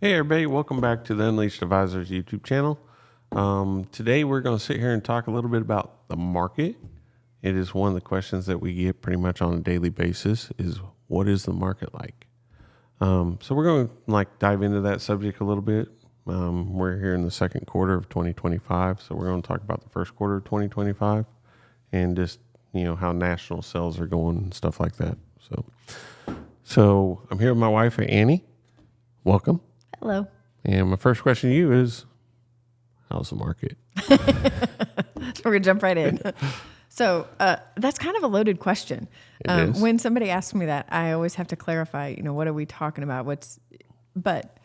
Hey everybody, welcome back to the Unleashed Advisors YouTube channel. Today we're going to sit here and talk a little bit about the market. It is one of the questions that we get pretty much on a daily basis is what is the market like? So we're going to dive into that subject a little bit. We're here in the second quarter of 2025, so we're going to talk about the first quarter of 2025 and just, how national sales are going and stuff like that. So I'm here with my wife, Annie. Welcome. Hello. And my first question to you is, how's the market? We're going to jump right in. So that's kind of a loaded question. When somebody asks me that, I always have to clarify, what are we talking about? But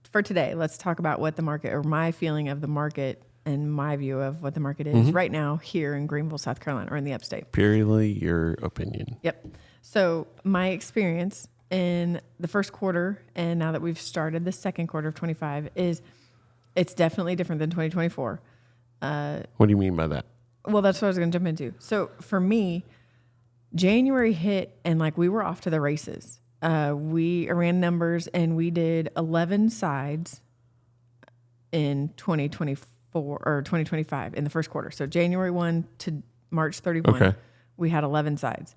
for today, let's talk about what the market, or my feeling of the market and my view of what the market is right now here in Greenville, South Carolina, or in the upstate. Purely your opinion. Yep. So my experience in the first quarter, and now that we've started the second quarter of 25, is it's definitely different than 2024. What do you mean by that? Well, that's what I was going to jump into. So for me, January hit and we were off to the races. We ran numbers and we did 11 sides in 2024 or 2025 in the first quarter. So January 1 to March 31, we had 11 sides.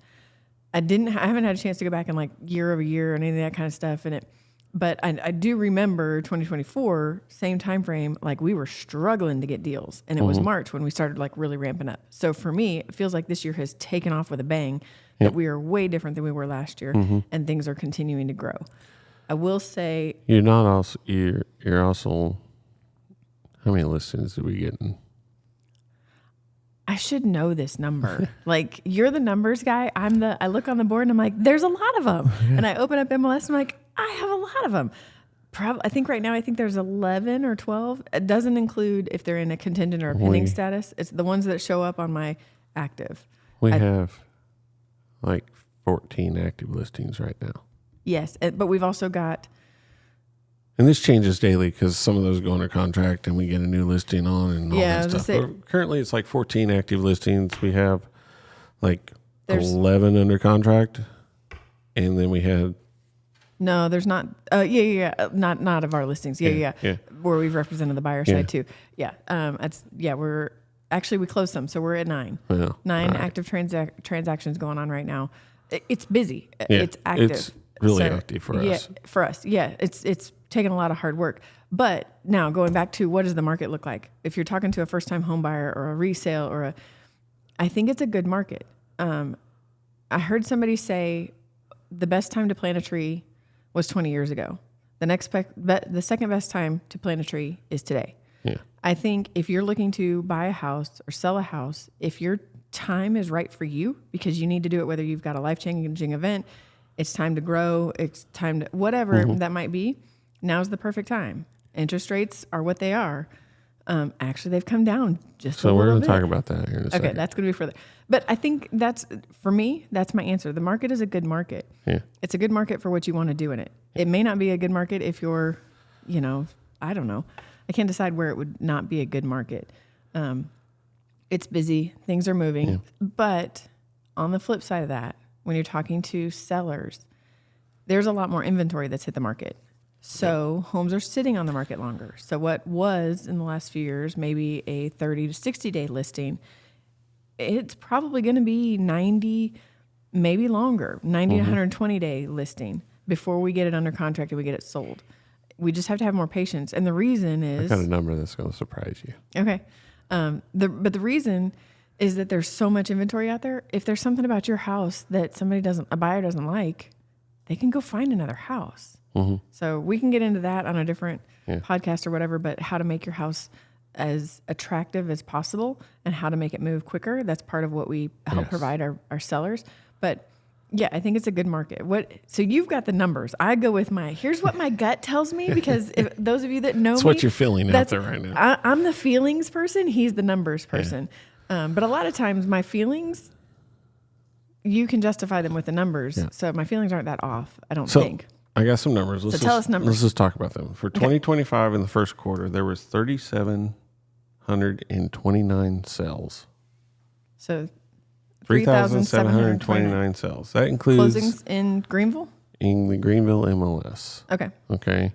I haven't had a chance to go back and year over year and any of that kind of stuff but I do remember 2024, same time frame, we were struggling to get deals, and it was March when we started really ramping up. So for me, it feels like this year has taken off with a bang. That we are way different than we were last year, and things are continuing to grow. I will say you're also. How many listings did we get? I should know this number. You're the numbers guy. I look on the board and I'm like, there's a lot of them. And I open up MLS and I'm like, I have a lot of them. I think right now, there's 11 or 12. It doesn't include if they're in a contingent or a pending status. It's the ones that show up on my active. We have 14 active listings right now. Yes. But we've also got. And this changes daily because some of those go under contract and we get a new listing on and all that stuff. But currently it's 14 active listings. We have 11 under contract. And then we had. No, there's not. Not of our listings. Yeah. Where we've represented the buyer side too. Yeah. We closed some. So we're at 9. Yeah. 9 active transactions going on right now. It's busy. It's active. It's really active for us. Yeah, for us. Yeah. It's taken a lot of hard work. But now going back to what does the market look like? If you're talking to a first time home buyer or a resale I think it's a good market. I heard somebody say the best time to plant a tree was 20 years ago. The second best time to plant a tree is today. Yeah. I think if you're looking to buy a house or sell a house, if your time is right for you, because you need to do it, whether you've got a life-changing event, it's time to grow, it's time to whatever that might be, now's the perfect time. Interest rates are what they are. Actually, they've come down just a little bit. So we're going to talk about that here in a second. Okay, that's going to be further. But I think for me, that's my answer. The market is a good market. Yeah. It's a good market for what you want to do in it. It may not be a good market if you're, I don't know. I can't decide where it would not be a good market. It's busy. Things are moving. Yeah. But on the flip side of that, when you're talking to sellers, there's a lot more inventory that's hit the market. So homes are sitting on the market longer. So what was in the last few years, maybe a 30 to 60 day listing, it's probably going to be 90, maybe longer, 90 to 120 day listing before we get it under contract and we get it sold. We just have to have more patience. And the reason is... I got a number that's going to surprise you. Okay. But the reason is that there's so much inventory out there. If there's something about your house that a buyer doesn't like, they can go find another house. So we can get into that on a different podcast or whatever, but how to make your house as attractive as possible and how to make it move quicker. That's part of what we help provide our sellers. But yeah, I think it's a good market. So you've got the numbers. I go with here's what my gut tells me, because if those of you that know me. That's what you're feeling out there right now. I'm the feelings person. He's the numbers person. Yeah. But a lot of times my feelings, you can justify them with the numbers. Yeah. So my feelings aren't that off, I don't think. I got some numbers. Tell us numbers. Let's just talk about them. For 2025 in the first quarter, there was 3,729 sales. So 3,729 sales. That includes closings in Greenville? In the Greenville MLS. Okay. Okay.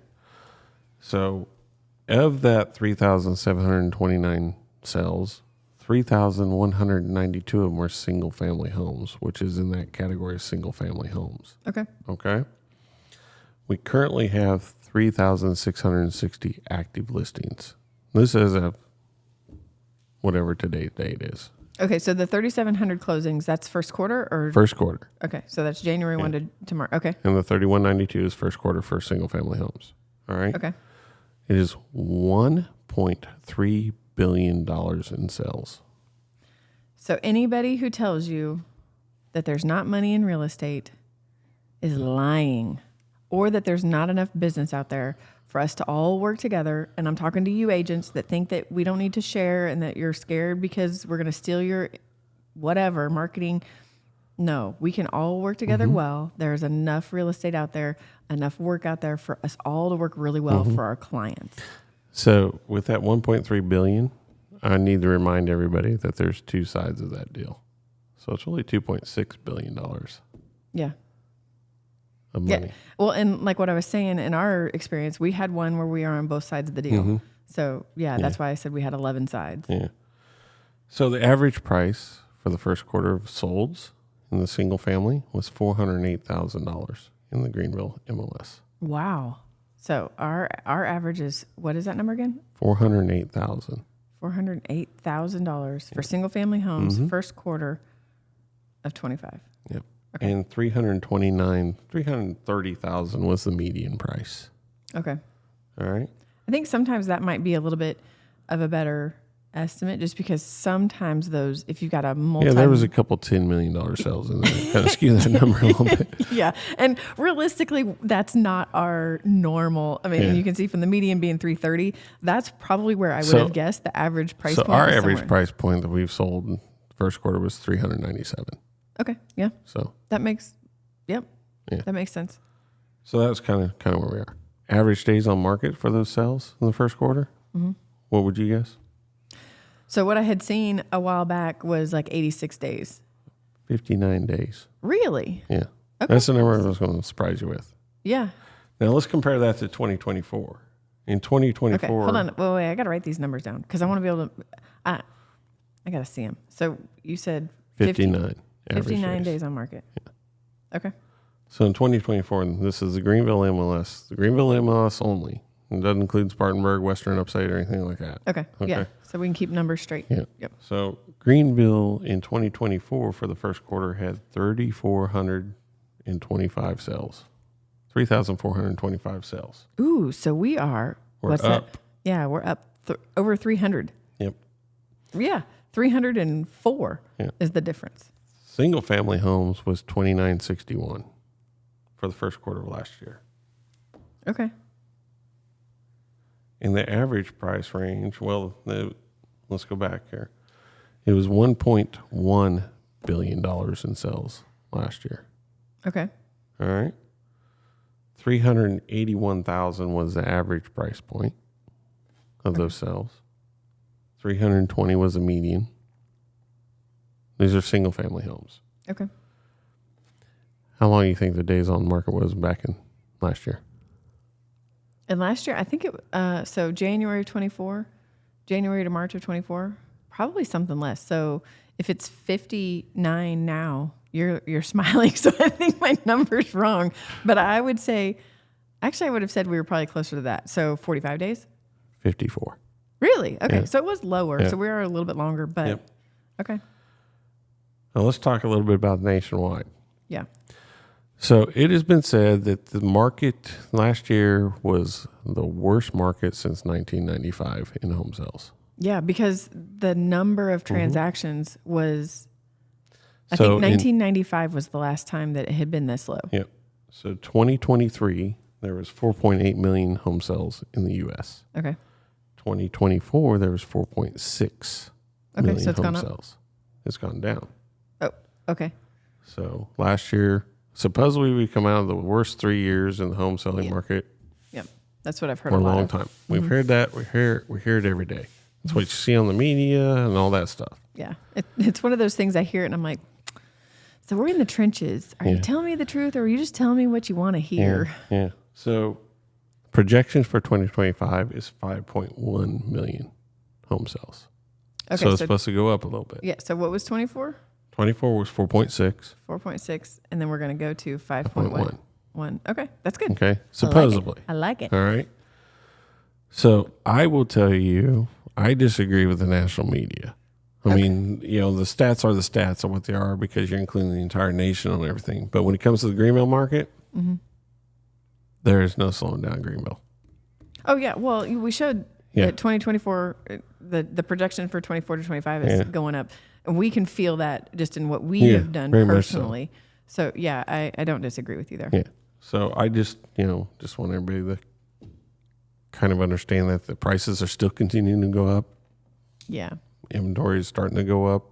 So of that 3,729 sales, 3,192 of them were single-family homes, which is in that category of single-family homes. Okay. Okay? We currently have 3,660 active listings. This is a whatever today's date is. Okay, so the 3,700 closings, that's first quarter or? First quarter. Okay, so that's January 1 to March. Okay. And the 3,192 is first quarter for single-family homes. All right? Okay. It is $1.3 billion in sales. So anybody who tells you that there's not money in real estate is lying, or that there's not enough business out there for us to all work together. And I'm talking to you agents that think that we don't need to share and that you're scared because we're going to steal your whatever marketing. No, we can all work together well. There's enough real estate out there, enough work out there for us all to work really well for our clients. So with that 1.3 billion, I need to remind everybody that there's two sides of that deal. So it's really $2.6 billion of Yeah. money. Yeah. Well, and like what I was saying, in our experience, we had one where we are on both sides of the deal. So that's why I said we had 11 sides. Yeah. So the average price for the first quarter of solds in the single family was $408,000 in the Greenville MLS. Wow. So our average is, what is that number again? $408,000. $408,000 for single family homes, first quarter of 25. Yep. Okay. And $330,000 was the median price. Okay. All right. I think sometimes that might be a little bit of a better estimate, just because sometimes those, if you've got a Yeah, there was a couple $10 million sales in there. Kind of skew that number a little bit. Yeah. And realistically, that's not our normal. I mean, you can see from the median being 330, that's probably where I would have guessed the average price point. So our was average somewhere. price point that we've sold in first quarter was $397. Okay. Yeah. So That makes, Yeah. that makes sense. so that was kind of where we are. Average days on market for those sales in the first quarter. What would you guess? So what I had seen a while back was like 86 days. 59 days. Really? Yeah. Okay. That's the number I was going to surprise you with. Yeah. Now let's compare that to 2024. In 2024. Okay. Hold on. Wait. I got to write these numbers down because I want to be able to, I got to see them. So you said 59. 59 days on market. Yeah. Okay. So in 2024, and this is the Greenville MLS. The Greenville MLS only. It doesn't include Spartanburg, Western Upstate, or anything like that. Okay. Yeah. So we can keep numbers straight. Yeah. Yep. So Greenville in 2024 for the first quarter had 3,425 sales. 3,425 sales. Ooh, so we are. We're what's up. that? Yeah, we're up over 300. Yep. Yeah, 304 is the difference. Single family homes was 2,961 for the first quarter of last year. Okay. In the average price range, let's go back here. It was $1.1 billion in sales last year. Okay. All right. 381,000 was the average price point of those sales. 320 was the median. These are single family homes. Okay. How long do you think the days on market was back in last year? And last year, I think so January of 24, January to March of 24, probably something less. So if it's 59 now, you're smiling. So I think my number's wrong. But I would say, actually, I would have said we were probably closer to that. So 45 days? 54. Really? Okay. Yeah. So it was lower. Yeah. So we are a little bit longer, but okay. Now let's talk a little bit about nationwide. Yeah. So it has been said that the market last year was the worst market since 1995 in home sales. Yeah, because the number of transactions was, I So think 1995 was the last time that it had been this low. Yep. So 2023, there was 4.8 million home sales in the U.S. Okay. 2024, there was 4.6 million so it's home gone up? sales. It's gone down. Oh, okay. So last year, supposedly we come out of the worst 3 years in the home selling market Yep. That's what I've heard for a lot long of. time. We've heard that. We hear it every day. That's what you see on the media and all that stuff. Yeah. It's one of those things I hear it and I'm like, so we're in the trenches. Are you telling me the truth or are you just telling me what you want to hear? Yeah. So projections for 2025 is 5.1 million home sales. Okay, So it's supposed to go up a little bit. yeah. So what was 24? 24 was 4.6. 4.6, and then we're going to go to 5.1. 1. Okay, that's good. Okay, supposedly. I like it. All right. So I will tell you, I disagree with the national media. I mean, the stats are the stats of what they are because you're including the entire nation on everything. But when it comes to the Greenville market, there is no slowing down Greenville. Oh, yeah. Well, we showed that 2024, the projection for 24 to 25 is going up. And we can feel that just in what we have done personally. So, yeah, I don't disagree with you there. Yeah. So I just want everybody to kind of understand that the prices are still continuing to go up. Yeah. Inventory is starting to go up.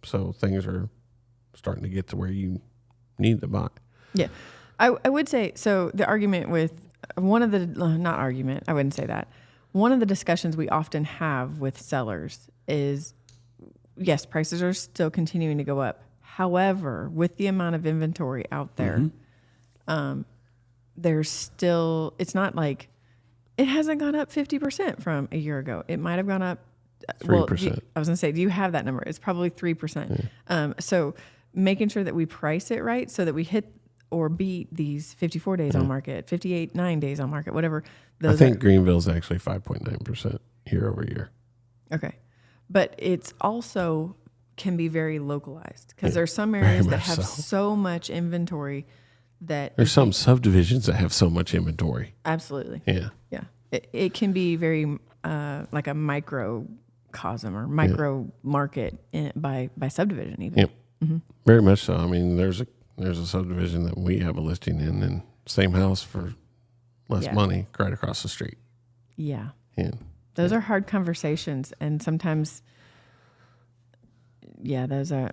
So things are starting to get to where you need to buy. Yeah. I would say, so the argument with one of the, not argument, I wouldn't say that. One of the discussions we often have with sellers is, yes, prices are still continuing to go up. However, with the amount of inventory out there, there's still, it's not like, it hasn't gone up 50% from a year ago. It might have gone up 3%. Well, I was going to say, do you have that number? It's probably 3%. So making sure that we price it right so that we hit or beat these 54 days on market, 58, 9 days on market, whatever. I think Greenville's actually 5.9% year over year. Okay. But it's also can be very localized because there's some areas that have so much inventory that there's some subdivisions that have so much inventory. Absolutely. Yeah. Yeah. It can be very like a microcosm or micro market by subdivision even. Yep. Very much so. I mean, there's a subdivision that we have a listing in, and same house for less money right across the street. Yeah. And those are hard conversations, and sometimes, those are,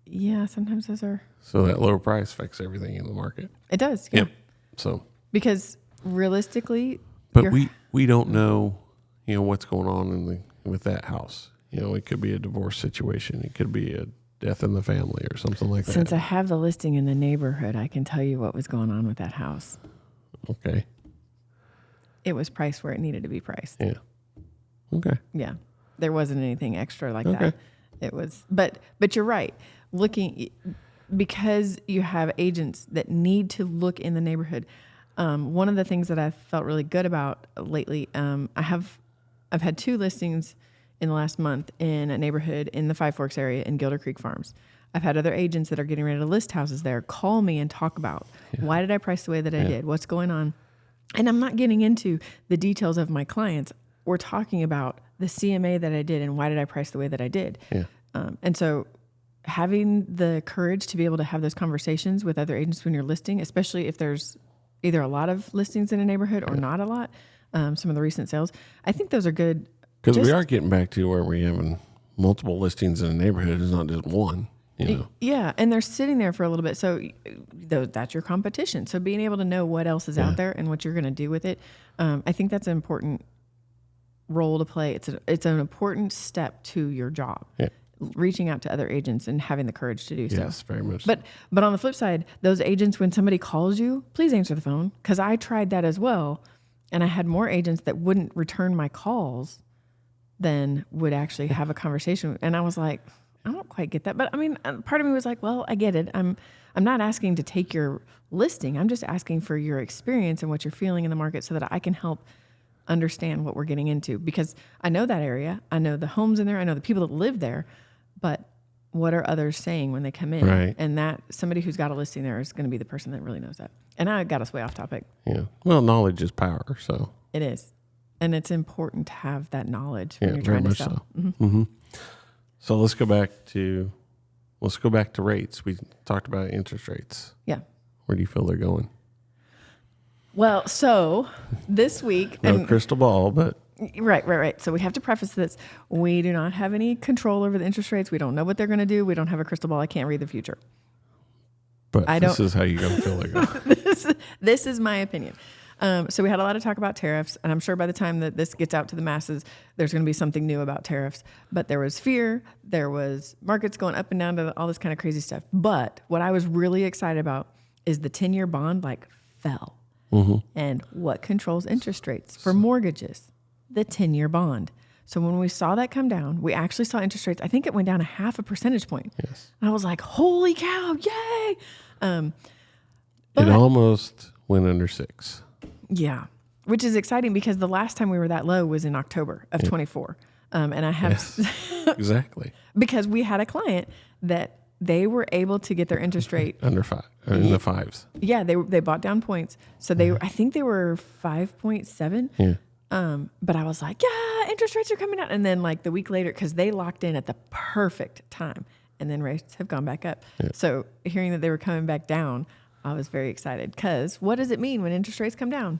sometimes those are. So that lower price affects everything in the market. It does. Yeah. Yep. So because realistically, but we don't know, what's going on with that house. It could be a divorce situation. It could be a death in the family or something like that. Since I have the listing in the neighborhood, I can tell you what was going on with that house. Okay. It was priced where it needed to be priced. Yeah. Okay. Yeah. There wasn't anything extra like that. It was, but you're right. Because you have agents that need to look in the neighborhood. One of the things that I felt really good about lately, I've had 2 listings in the last month in a neighborhood in the Five Forks area in Gilder Creek Farms. I've had other agents that are getting ready to list houses there call me and talk about why did I price the way that I did? What's going on? And I'm not getting into the details of my clients. We're talking about the CMA that I did and why did I price the way that I did? Yeah. And so having the courage to be able to have those conversations with other agents when you're listing, especially if there's either a lot of listings in a neighborhood or not a lot, some of the recent sales, I think those are good. Because we are getting back to where we're having multiple listings in a neighborhood. It's not just one, Yeah, and they're sitting there for a little bit. So that's your competition. So being able to know what else is out there and what you're going to do with it, I think that's an important role to play. It's an important step to your job. Yeah. Reaching out to other agents and having the courage to do so. Yes, very much. But on the flip side, those agents, when somebody calls you, please answer the phone, because I tried that as well, and I had more agents that wouldn't return my calls than would actually have a conversation. And I was like, I don't quite get that. But I mean, part of me was like, well, I get it. I'm not asking to take your listing. I'm just asking for your experience and what you're feeling in the market so that I can help understand what we're getting into, because I know that area. I know the homes in there. I know the people that live there. But what are others saying when they come in? Right. And that somebody who's got a listing there is going to be the person that really knows that. And I got us way off topic. Yeah. Well, knowledge is power. So it is. And it's important to have that knowledge when you're trying to sell. So. Mm-hmm. So let's go back to rates. We talked about interest rates. Yeah. Where do you feel they're going? Well, so this week, No crystal ball, but right. So we have to preface this. We do not have any control over the interest rates. We don't know what they're going to do. We don't have a crystal ball. I can't read the future. But this is how you're going to feel they're going. This is my opinion. So we had a lot of talk about tariffs, and I'm sure by the time that this gets out to the masses, there's going to be something new about tariffs. But there was fear. There was markets going up and down to all this kind of crazy stuff. But what I was really excited about is the 10-year bond fell. And what controls interest rates for mortgages? The 10-year bond. So when we saw that come down, we actually saw interest rates. I think it went down 0.5 percentage point. Yes. And I was like, holy cow, yay. It almost went under 6. Yeah, which is exciting because the last time we were that low was in October of 24. And I have, Exactly. because we had a client that they were able to get their interest rate Under 5, or in the 5s. Yeah, they bought down points. So I think they were 5.7. Yeah. But I was like, yeah, interest rates are coming out. And then like the week later, because they locked in at the perfect time, and then rates have gone back up. Yeah. So hearing that they were coming back down, I was very excited. Because what does it mean when interest rates come down?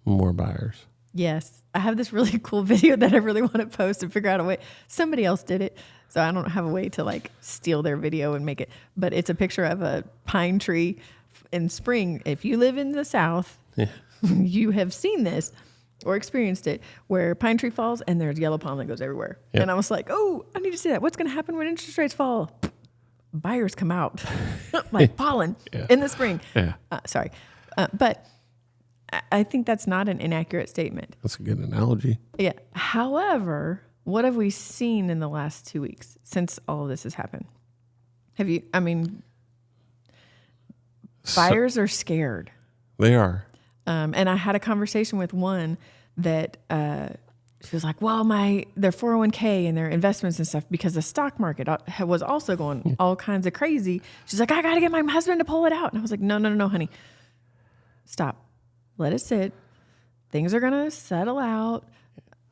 More buyers. Yes. I have this really cool video that I really want to post and figure out a way. Somebody else did it, so I don't have a way to like steal their video and make it. But it's a picture of a pine tree in spring. If you live in the South, you have seen this or experienced it, where pine tree falls and there's yellow pollen that goes everywhere. Yep. And I was like, oh, I need to see that. What's going to happen when interest rates fall? Buyers come out like pollen in the spring. Yeah. Sorry. But I think that's not an inaccurate statement. That's a good analogy. Yeah. However, what have we seen in the last 2 weeks since all of this has happened? Buyers are scared. They are. And I had a conversation with one that she was like, well, their 401k and their investments and stuff, because the stock market was also going all kinds of crazy. She's like, I got to get my husband to pull it out. And I was like, no, honey. Stop. Let it sit. Things are going to settle out.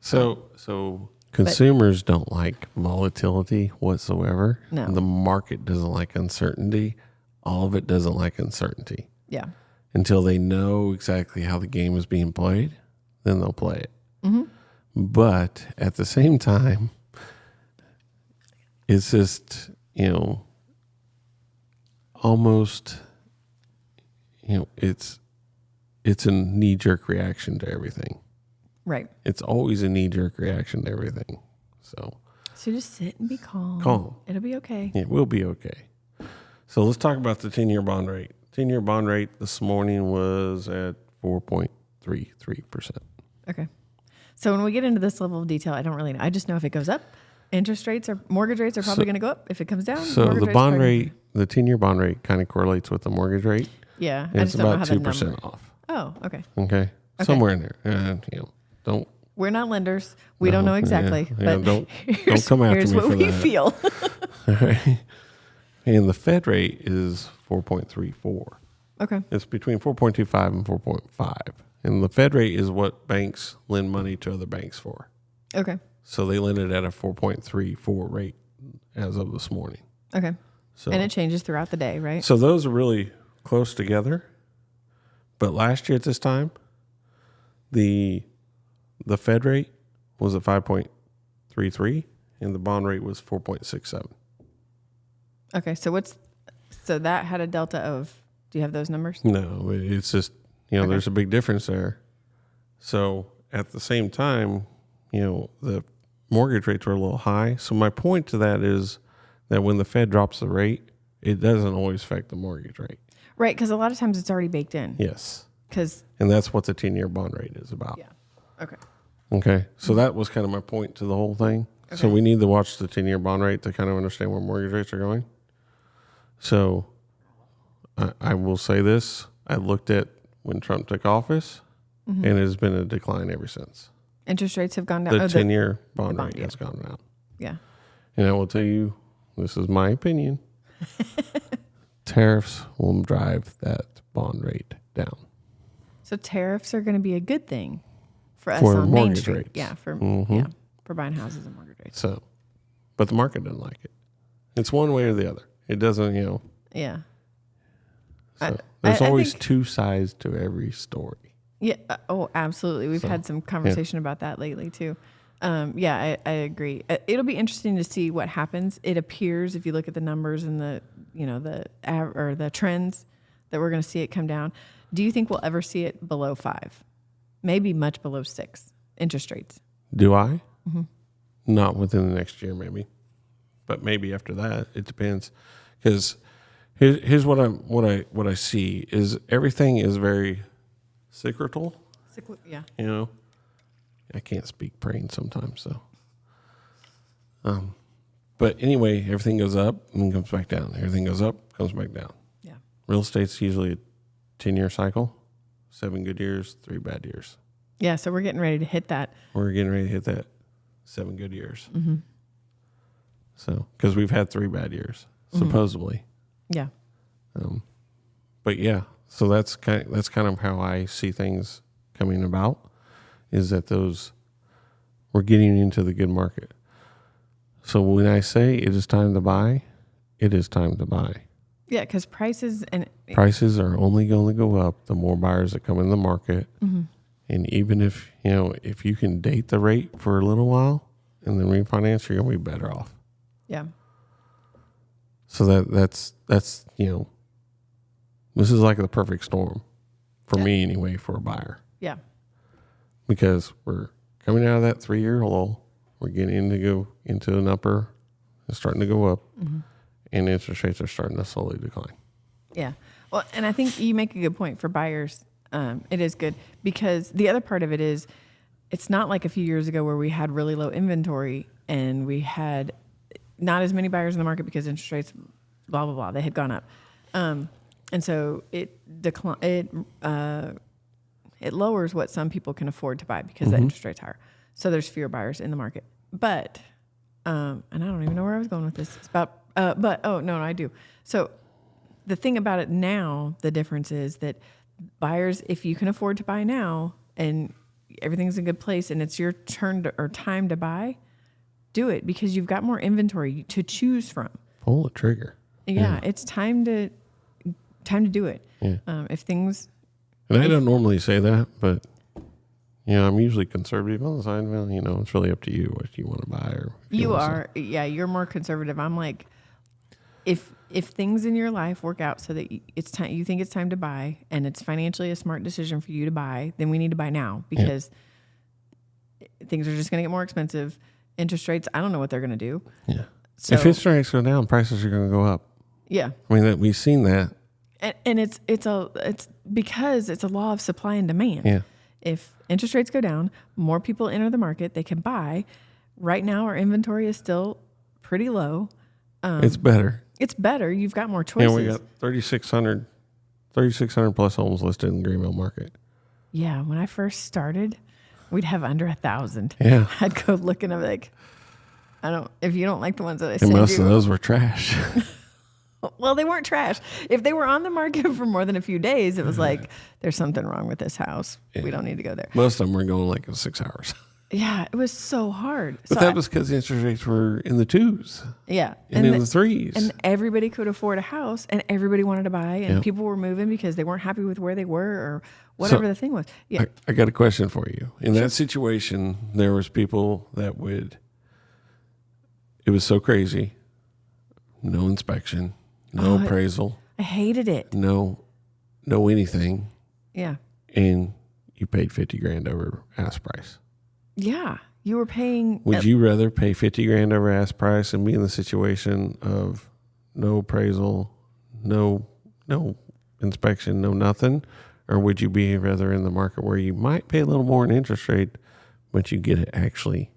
So consumers don't like volatility whatsoever. No. The market doesn't like uncertainty. All of it doesn't like uncertainty. Yeah. Until they know exactly how the game is being played, then they'll play it. Mm-hmm. But at the same time, it's just, almost, it's a knee-jerk reaction to everything. Right. It's always a knee-jerk reaction to everything. So just sit and be calm. Calm. It'll be okay. It will be okay. So let's talk about the 10-year bond rate. 10-year bond rate this morning was at 4.33%. Okay. So when we get into this level of detail, I don't really know. I just know if it goes up, mortgage rates are probably going to go up. If it comes down, so mortgage the rates bond probably- rate, the 10-year bond rate kind of correlates with the mortgage rate. Yeah. And it's about 2% off. Oh, okay. Okay. Somewhere in there. And, don't. We're not lenders. We don't know exactly. Yeah, but don't come after here's me what for we that. feel. All right. And the Fed rate is 4.34. Okay. It's between 4.25 and 4.5. And the Fed rate is what banks lend money to other banks for. Okay. So they lend it at a 4.34 rate as of this morning. Okay. So, And it changes throughout the day, right? so those are really close together. But last year at this time, the Fed rate was at 5.33 and the bond rate was 4.67. Okay. So that had a delta of, do you have those numbers? No, it's just, there's a big difference there. So at the same time, the mortgage rates were a little high. So my point to that is that when the Fed drops the rate, it doesn't always affect the mortgage rate. Right. Because a lot of times it's already baked in. Yes. Because. And that's what the 10-year bond rate is about. Yeah. Okay. Okay. So that was kind of my point to the whole thing. Okay. So we need to watch the 10-year bond rate to kind of understand where mortgage rates are going. So I will say this. I looked at when Trump took office, and it has been a decline ever since. Interest rates have gone down. The 10-year bond rate has gone down. Yeah. And I will tell you, this is my opinion, tariffs will drive that bond rate down. So tariffs are going to be a good thing for us For on Main mortgage Street. rates. Yeah, for buying houses and mortgage rates. So, but the market doesn't like it. It's one way or the other. It doesn't, Yeah. So there's always think, two sides to every story. Yeah. Oh, absolutely. We've had some conversation about that lately too. I agree. It'll be interesting to see what happens. It appears, if you look at the numbers and the trends, that we're going to see it come down. Do you think we'll ever see it below 5? Maybe much below 6 interest rates. Do I? Mm-hmm. Not within the next year, maybe, but maybe after that. It depends. Because here's what I see is everything is very cyclical. Yeah. You know, I can't speak praying sometimes, so. But anyway, everything goes up and then comes back down. Everything goes up, comes back down. Yeah. Real estate's usually a 10-year cycle, 7 good years, 3 bad years. Yeah. So we're getting ready to hit that. We're getting ready to hit that 7 good years. Mm-hmm. So, because we've had 3 bad years, supposedly. Yeah. But yeah, so that's kind of how I see things coming about, is that we're getting into the good market. So when I say it is time to buy, it is time to buy. Yeah, because prices Prices are only going to go up the more buyers that come in the market. Mm-hmm. And even if you can date the rate for a little while and then refinance, you're going to be better off. Yeah. So that's this is like the perfect storm for me anyway, for a buyer. Yeah. Because we're coming out of that 3-year low. We're getting to go into an upper. It's starting to go up. Mm-hmm. And interest rates are starting to slowly decline. Yeah. Well, and I think you make a good point for buyers. It is good because the other part of it is it's not like a few years ago where we had really low inventory and we had not as many buyers in the market because interest rates, blah, blah, blah, they had gone up. And so it lowers what some people can afford to buy because the interest rate's higher. So there's fewer buyers in the market. But, and I don't even know where I was going with this. It's about, no, I do. So the thing about it now, the difference is that buyers, if you can afford to buy now and everything's in a good place and it's your turn or time to buy, do it because you've got more inventory to choose from. Pull the trigger. Yeah. It's time to do it. Yeah. And I don't normally say that, but I'm usually conservative on the side. Well, it's really up to you what you want to buy or you are. Yeah, you're more conservative. I'm like, if things in your life work out so that it's time, you think it's time to buy, and it's financially a smart decision for you to buy, then we need to buy now because things are just going to get more expensive. Interest rates, I don't know what they're going to do. Yeah. So, if interest rates go down, prices are going to go up. Yeah. I mean, we've seen that. And it's because it's a law of supply and demand. Yeah. If interest rates go down, more people enter the market, they can buy. Right now, our inventory is still pretty low. It's better. It's better. You've got more choices. Yeah, we got 3,600 plus homes listed in the Greenville market. Yeah, when I first started, we'd have under 1,000. Yeah. I'd go look and I'm like, if you don't like the ones that I And send most you. of those were trash. Well, they weren't trash. If they were on the market for more than a few days, it was like, there's something wrong with this house. Yeah. We don't need to go there. Most of them were going like in 6 hours. Yeah, it was so hard. But that was because the interest rates were in the 2s. Yeah. And in the 3s. And everybody could afford a house and everybody wanted to buy and people were moving because they weren't happy with where they were or whatever the thing was. Yeah. I got a question for you. In that situation, there was people that it was so crazy. No inspection, no appraisal. I hated it. No anything. Yeah. And you paid $50,000 over ask price. Yeah. You were paying. Would you rather pay $50,000 over ask price and be in the situation of no appraisal, no inspection, no nothing? Or would you be rather in the market where you might pay a little more in interest rate, but you get to actually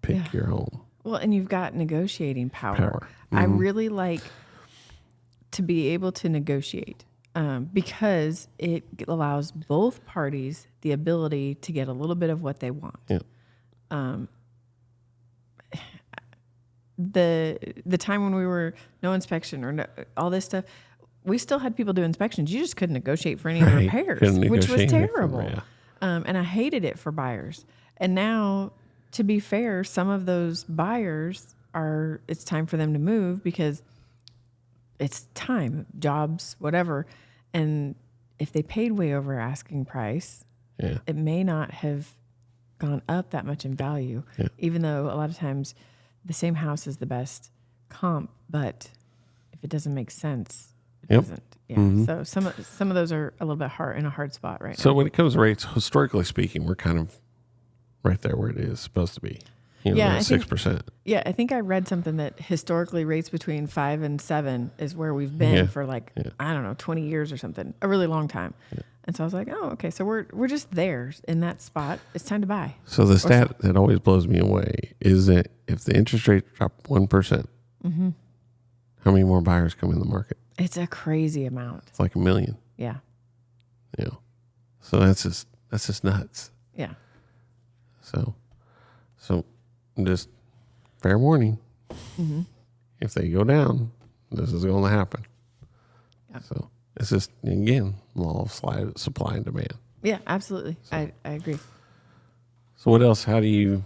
pick your home? Well, and you've got negotiating power. Mm-hmm. I really like to be able to negotiate because it allows both parties the ability to get a little bit of what they want. Yeah. The time when we were no inspection or all this stuff, we still had people do inspections. You just couldn't negotiate for any of the repairs, which was terrible. And I hated it for buyers. And now, to be fair, some of those buyers it's time for them to move because it's time, jobs, whatever. And if they paid way over asking price, it may not have gone up that much in value, even though a lot of times the same house is the best comp, but if it doesn't make sense, it doesn't. Yeah. Mm-hmm. So some of those are a little bit in a hard spot right now. So when it comes to rates, historically speaking, we're kind of right there where it is supposed to be. Yeah, that 6%. Yeah, I think I read something that historically rates between 5 and 7 is where we've been Yeah. for like, I don't know, 20 years or something, a really long time. And so I was like, oh, okay, so we're just there in that spot. It's time to buy. So the stat that always blows me away is that if the interest rate drop 1%, how many more buyers come in the market? It's a crazy amount. It's like 1 million. Yeah. So that's just nuts. Yeah. So just fair warning. If they go down, this is going to happen. Yeah. So it's just, again, law of supply and demand. Yeah, absolutely. So, I agree. So what else? How do you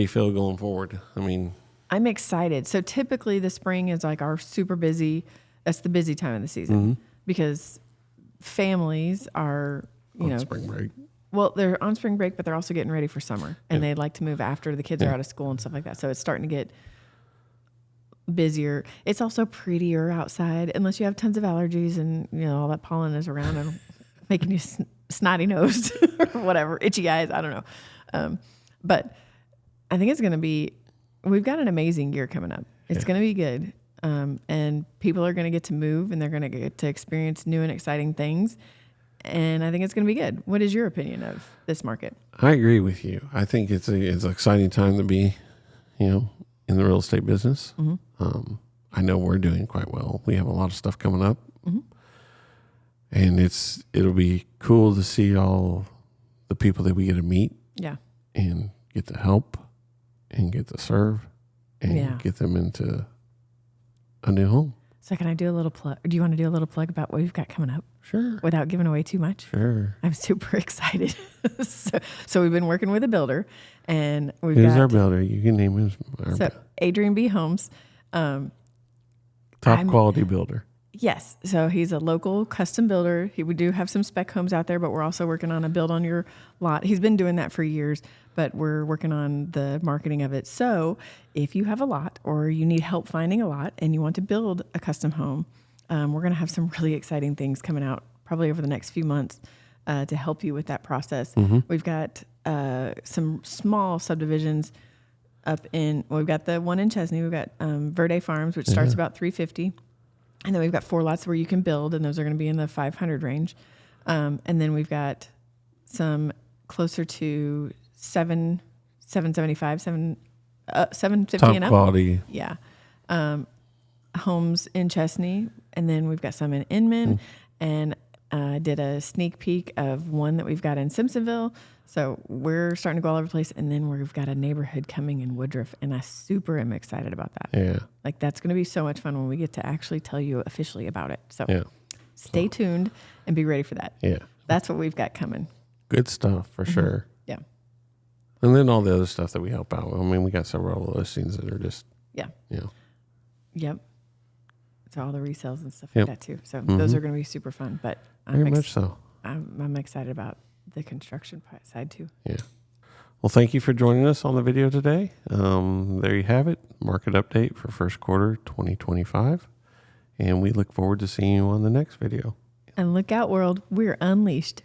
feel going forward? I mean, I'm excited. So typically the spring is like our super busy. That's the busy time of the season because families are, spring break. Well, they're on spring break, but they're also getting ready for summer, and they like to move after the kids are out of school and stuff like that. So it's starting to get busier. It's also prettier outside, unless you have tons of allergies and all that pollen is around and making you snotty nosed or whatever, itchy eyes. I don't know, but I think it's going to be. We've got an amazing year coming up. It's going to be good, and people are going to get to move, and they're going to get to experience new and exciting things. And I think it's going to be good. What is your opinion of this market? I agree with you. I think it's an exciting time to be, in the real estate business. I know we're doing quite well. We have a lot of stuff coming up, and it'll be cool to see all the people that we get to meet, and get to help, and get to serve, and get them into a new home. So can I do a little plug? Do you want to do a little plug about what we've got coming up? Sure. Without giving away too much? Sure. I'm super excited. so we've been working with a builder, and Who's our builder? You can name him. Adrian B. Homes. Top quality builder. Yes. So he's a local custom builder. We do have some spec homes out there, but we're also working on a build on your lot. He's been doing that for years, but we're working on the marketing of it. So if you have a lot or you need help finding a lot and you want to build a custom home, we're going to have some really exciting things coming out probably over the next few months to help you with that process. We've got some small subdivisions we've got the one in Chesney. We've got Verde Farms, which starts about $350. And then we've got 4 lots where you can build, and those are going to be in the 500 range. And then we've got some closer to 775, 750 Top and up. quality. Yeah. Homes in Chesney, and then we've got some in Inman, and did a sneak peek of one that we've got in Simpsonville. So we're starting to go all over the place, and then we've got a neighborhood coming in Woodruff, and I super am excited about that. Yeah. Like that's going to be so much fun when we get to actually tell you officially about it. So stay tuned and be ready for that. Yeah. That's what we've got coming. Good stuff for sure. Yeah. And then all the other stuff that we help out with. I mean, we got several listings that are just, Yep. So all the resales and stuff like that too. So those are going to be super fun. But very much so. I'm excited about the construction side too. Yeah. Well, thank you for joining us on the video today. There you have it. Market update for first quarter 2025. And we look forward to seeing you on the next video. And look out, world. We're unleashed.